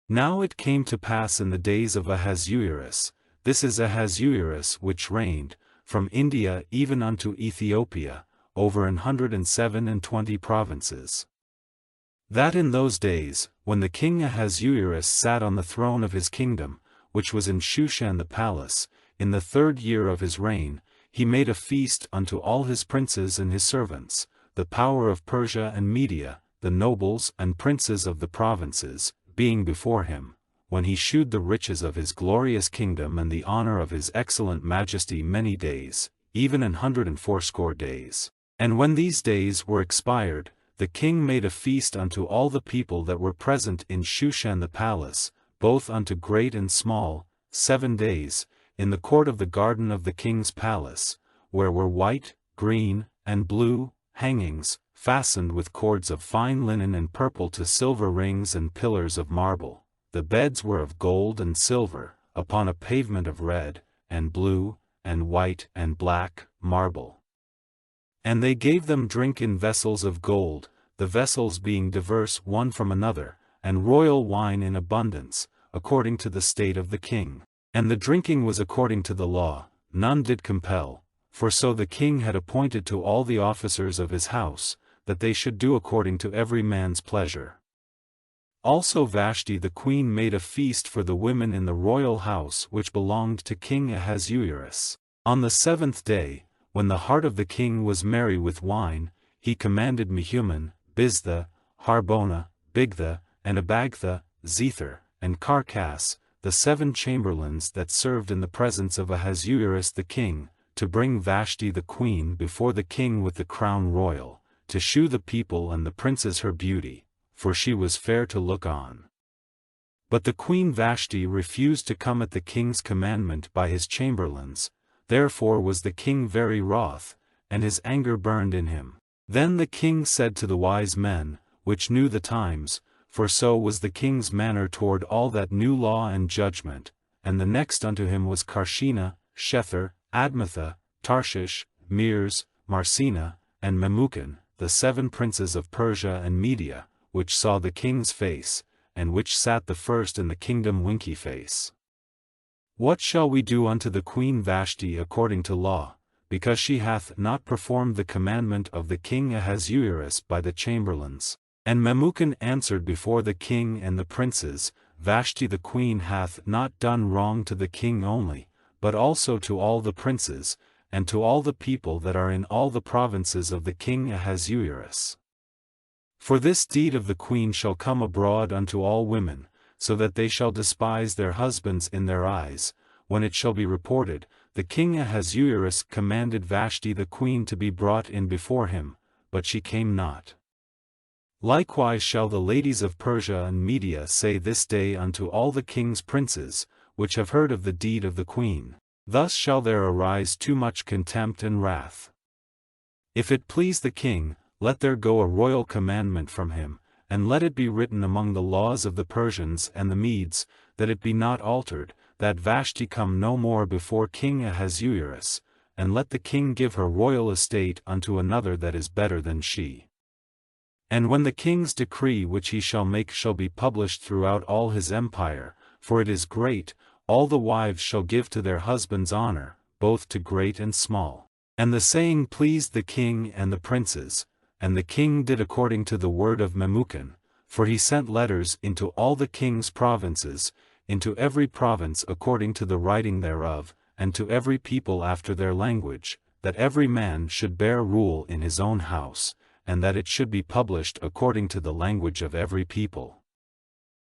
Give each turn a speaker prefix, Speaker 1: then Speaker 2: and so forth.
Speaker 1: Now it came to pass in the days of Ahasuerus, this is Ahasuerus which reigned, from India even unto Ethiopia, over 127 provinces. That in those days, when the king Ahasuerus sat on the throne of his kingdom, which was in Shushan the palace, in the 3rd year of his reign, he made a feast unto all his princes and his servants, the power of Persia and Media, the nobles and princes of the provinces, being before him, when he shewed the riches of his glorious kingdom and the honor of his excellent majesty many days, even 180 days. And when these days were expired, the king made a feast unto all the people that were present in Shushan the palace, both unto great and small, 7 days, in the court of the garden of the king's palace, where were white, green, and blue hangings, fastened with cords of fine linen and purple to silver rings and pillars of marble. The beds were of gold and silver, upon a pavement of red, and blue, and white and black marble. And they gave them drink in vessels of gold, the vessels being diverse one from another, and royal wine in abundance, according to the state of the king. And the drinking was according to the law, none did compel, for so the king had appointed to all the officers of his house, that they should do according to every man's pleasure. Also Vashti the queen made a feast for the women in the royal house which belonged to King Ahasuerus. On the 7th day, when the heart of the king was merry with wine, he commanded Mehuman, Biztha, Harbona, Bigtha, and Abagtha, Zethar, and Carcass, the 7 chamberlains that served in the presence of Ahasuerus the king, to bring Vashti the queen before the king with the crown royal, to shew the people and the princes her beauty, for she was fair to look on. But the queen Vashti refused to come at the king's commandment by his chamberlains, therefore was the king very wroth, and his anger burned in him. Then the king said to the wise men, which knew the times, for so was the king's manner toward all that knew law and judgment, and the next unto him was Carshena, Shethar, Admatha, Tarshish, Meres, Marsena, and Memucan, the 7 princes of Persia and Media, which saw the king's face, and which sat the first in the kingdom winky face. What shall we do unto the queen Vashti according to law, because she hath not performed the commandment of the king Ahasuerus by the chamberlains? And Memucan answered before the king and the princes, Vashti the queen hath not done wrong to the king only, but also to all the princes, and to all the people that are in all the provinces of the king Ahasuerus. For this deed of the queen shall come abroad unto all women, so that they shall despise their husbands in their eyes, when it shall be reported, the king Ahasuerus commanded Vashti the queen to be brought in before him, but she came not. Likewise shall the ladies of Persia and Media say this day unto all the king's princes, which have heard of the deed of the queen. Thus shall there arise too much contempt and wrath. If it please the king, let there go a royal commandment from him, and let it be written among the laws of the Persians and the Medes, that it be not altered, that Vashti come no more before King Ahasuerus, and let the king give her royal estate unto another that is better than she. And when the king's decree which he shall make shall be published throughout all his empire, for it is great, all the wives shall give to their husbands honor, both to great and small. And the saying pleased the king and the princes, and the king did according to the word of Memucan, for he sent letters into all the king's provinces, into every province according to the writing thereof, and to every people after their language, that every man should bear rule in his own house, and that it should be published according to the language of every people.